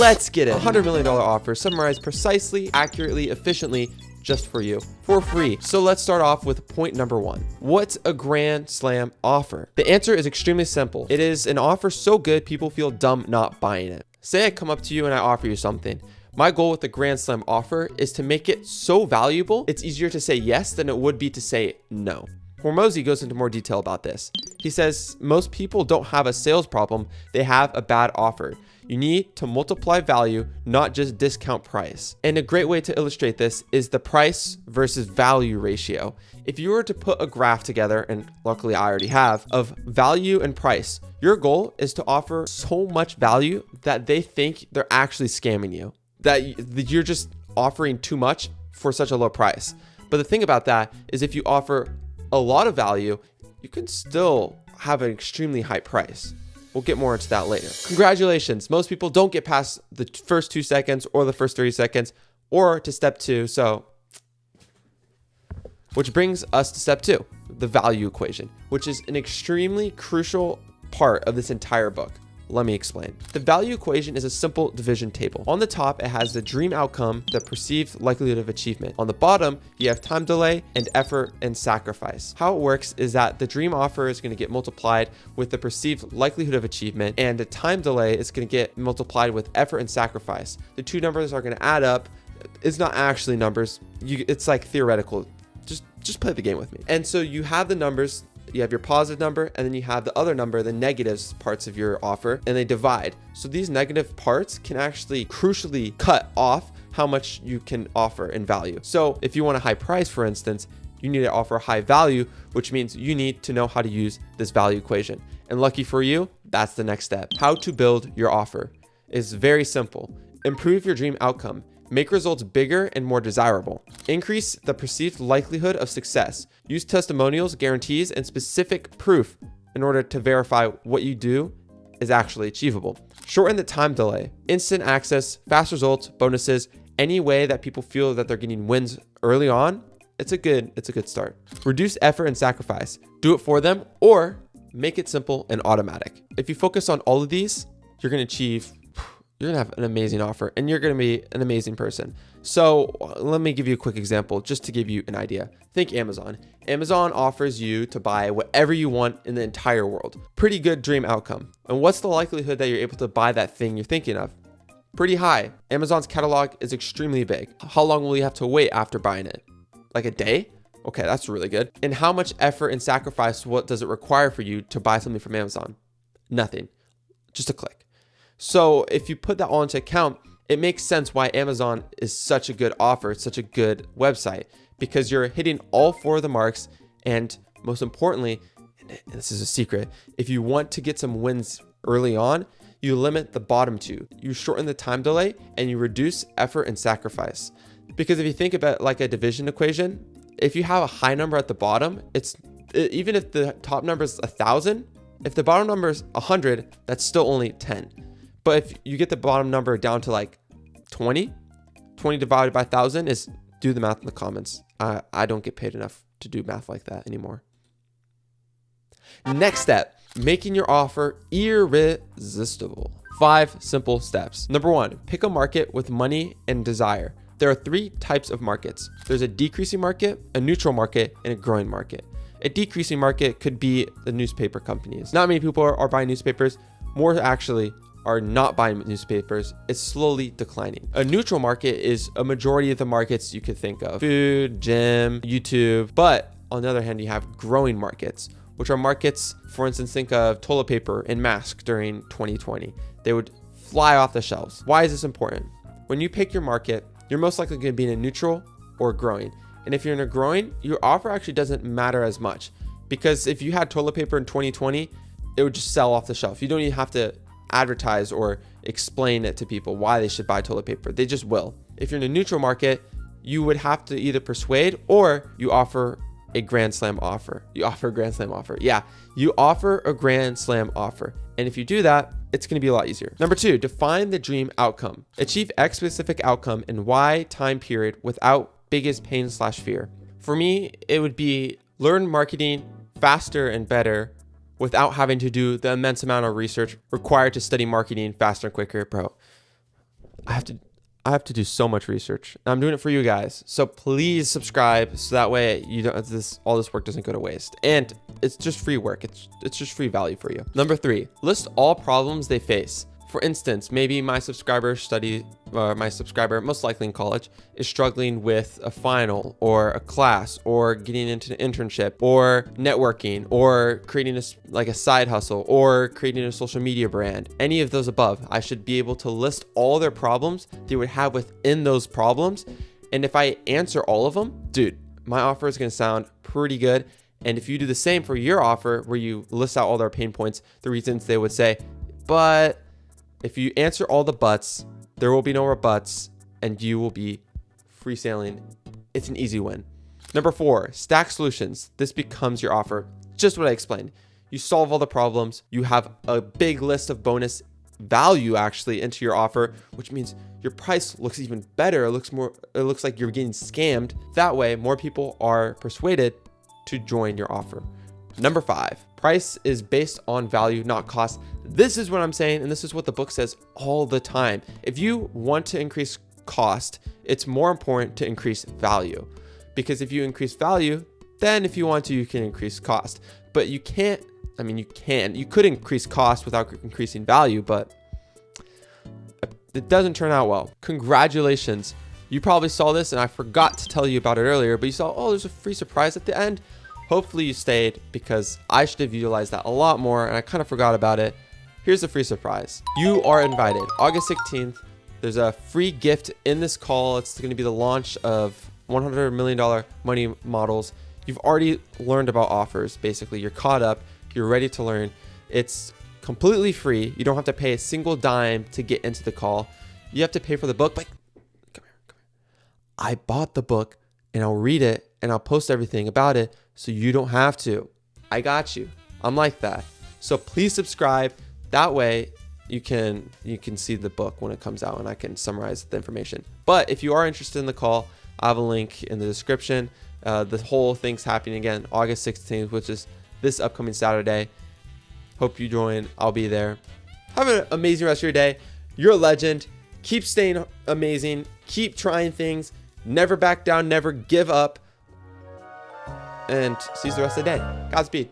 Let's get it. $100 million offer summarized precisely, accurately, efficiently, just for you, for free. So let's start off with point number 1. What's a Grand Slam offer? The answer is extremely simple. It is an offer so good people feel dumb not buying it. Say I come up to you and I offer you something. My goal with the Grand Slam offer is to make it so valuable, it's easier to say yes than it would be to say no. Hormozi goes into more detail about this. He says most people don't have a sales problem, they have a bad offer. You need to multiply value, not just discount price. And a great way to illustrate this is the price versus value ratio. If you were to put a graph together, and luckily I already have, of value and price, your goal is to offer so much value that they think they're actually scamming you, that you're just offering too much for such a low price. But the thing about that is if you offer a lot of value, you can still have an extremely high price. We'll get more into that later. Congratulations. Most people don't get past the first 2 seconds or the first 30 seconds or to step 2. So, which brings us to step 2, the value equation, which is an extremely crucial part of this entire book. Let me explain. The value equation is a simple division table. On the top, it has the dream outcome, the perceived likelihood of achievement. On the bottom, you have time delay and effort and sacrifice. How it works is that the dream offer is going to get multiplied with the perceived likelihood of achievement, and the time delay is going to get multiplied with effort and sacrifice. The two numbers are going to add up. It's not actually numbers. It's like theoretical. Just play the game with me. And so you have the numbers. You have your positive number, and then you have the other number, the negatives parts of your offer, and they divide. So these negative parts can actually crucially cut off how much you can offer in value. So if you want a high price, for instance, you need to offer high value, which means you need to know how to use this value equation. And lucky for you, that's the next step. How to build your offer is very simple. Improve your dream outcome. Make results bigger and more desirable. Increase the perceived likelihood of success. Use testimonials, guarantees, and specific proof in order to verify what you do is actually achievable. Shorten the time delay. Instant access, fast results, bonuses, any way that people feel that they're getting wins early on, it's a good start. Reduce effort and sacrifice. Do it for them or make it simple and automatic. If you focus on all of these, you're going to have an amazing offer and you're going to be an amazing person. So let me give you a quick example just to give you an idea. Think Amazon. Amazon offers you to buy whatever you want in the entire world. Pretty good dream outcome. And what's the likelihood that you're able to buy that thing you're thinking of? Pretty high. Amazon's catalog is extremely big. How long will you have to wait after buying it? Like a day? Okay, that's really good. And how much effort and sacrifice, what does it require for you to buy something from Amazon? Nothing. Just a click. So if you put that all into account, it makes sense why Amazon is such a good offer. It's such a good website because you're hitting all 4 of the marks. And most importantly, and this is a secret, if you want to get some wins early on, you limit the bottom 2. You shorten the time delay and you reduce effort and sacrifice. Because if you think about like a division equation, if you have a high number at the bottom, even if the top number is 1,000, if the bottom number is 100, that's still only 10. But if you get the bottom number down to like 20 divided by 1,000 is, do the math in the comments. I don't get paid enough to do math like that anymore. Next step, making your offer irresistible. 5 simple steps. Number 1, pick a market with money and desire. There are 3 types of markets. There's a decreasing market, a neutral market, and a growing market. A decreasing market could be the newspaper companies. Not many people are buying newspapers. More actually are not buying newspapers. It's slowly declining. A neutral market is a majority of the markets you could think of. Food, gym, YouTube. But on the other hand, you have growing markets, which are markets, for instance, think of toilet paper and masks during 2020. They would fly off the shelves. Why is this important? When you pick your market, you're most likely going to be in a neutral or growing. And if you're in a growing, your offer actually doesn't matter as much because if you had toilet paper in 2020, it would just sell off the shelf. You don't even have to advertise or explain it to people why they should buy toilet paper. They just will. If you're in a neutral market, you would have to either persuade or you offer a Grand Slam offer. You offer a Grand Slam offer. Yeah, you offer a Grand Slam offer. And if you do that, it's going to be a lot easier. Number 2, define the dream outcome. Achieve X specific outcome in Y time period without biggest pain/fear. For me, it would be learn marketing faster and better without having to do the immense amount of research required to study marketing faster and quicker. Bro, I have to do so much research. I'm doing it for you guys. So please subscribe so that way you don't all this work doesn't go to waste. And it's just free work. It's just free value for you. Number 3, list all problems they face. For instance, maybe my subscriber most likely in college is struggling with a final or a class or getting into an internship or networking or creating a side hustle or creating a social media brand. Any of those above, I should be able to list all their problems they would have within those problems. And if I answer all of them, dude, my offer is going to sound pretty good. And if you do the same for your offer where you list out all their pain points, the reasons they would say, but if you answer all the buts, there will be no rebuts, and you will be free sailing. It's an easy win. Number 4, stack solutions. This becomes your offer. Just what I explained. You solve all the problems. You have a big list of bonus value actually into your offer, which means your price looks even better. It looks like you're getting scammed. That way, more people are persuaded to join your offer. Number 5, price is based on value, not cost. This is what I'm saying, and this is what the book says all the time. If you want to increase cost, it's more important to increase value. Because if you increase value, then if you want to, you can increase cost. But you can't, you could increase cost without increasing value, but it doesn't turn out well. Congratulations. You probably saw this, and I forgot to tell you about it earlier, but you saw, oh, there's a free surprise at the end. Hopefully you stayed because I should have utilized that a lot more and I kind of forgot about it. Here's the free surprise. You are invited. August 16th, there's a free gift in this call. It's going to be the launch of $100 million money models. You've already learned about offers. Basically, you're caught up. You're ready to learn. It's completely free. You don't have to pay a single dime to get into the call. You have to pay for the book. But come here. I bought the book and I'll read it and I'll post everything about it so you don't have to. I got you. I'm like that. So please subscribe. That way you can see the book when it comes out and I can summarize the information. But if you are interested in the call, I have a link in the description. The whole thing's happening again August 16th, which is this upcoming Saturday. Hope you join. I'll be there. Have an amazing rest of your day. You're a legend. Keep staying amazing. Keep trying things. Never back down. Never give up. And see you the rest of the day. Godspeed.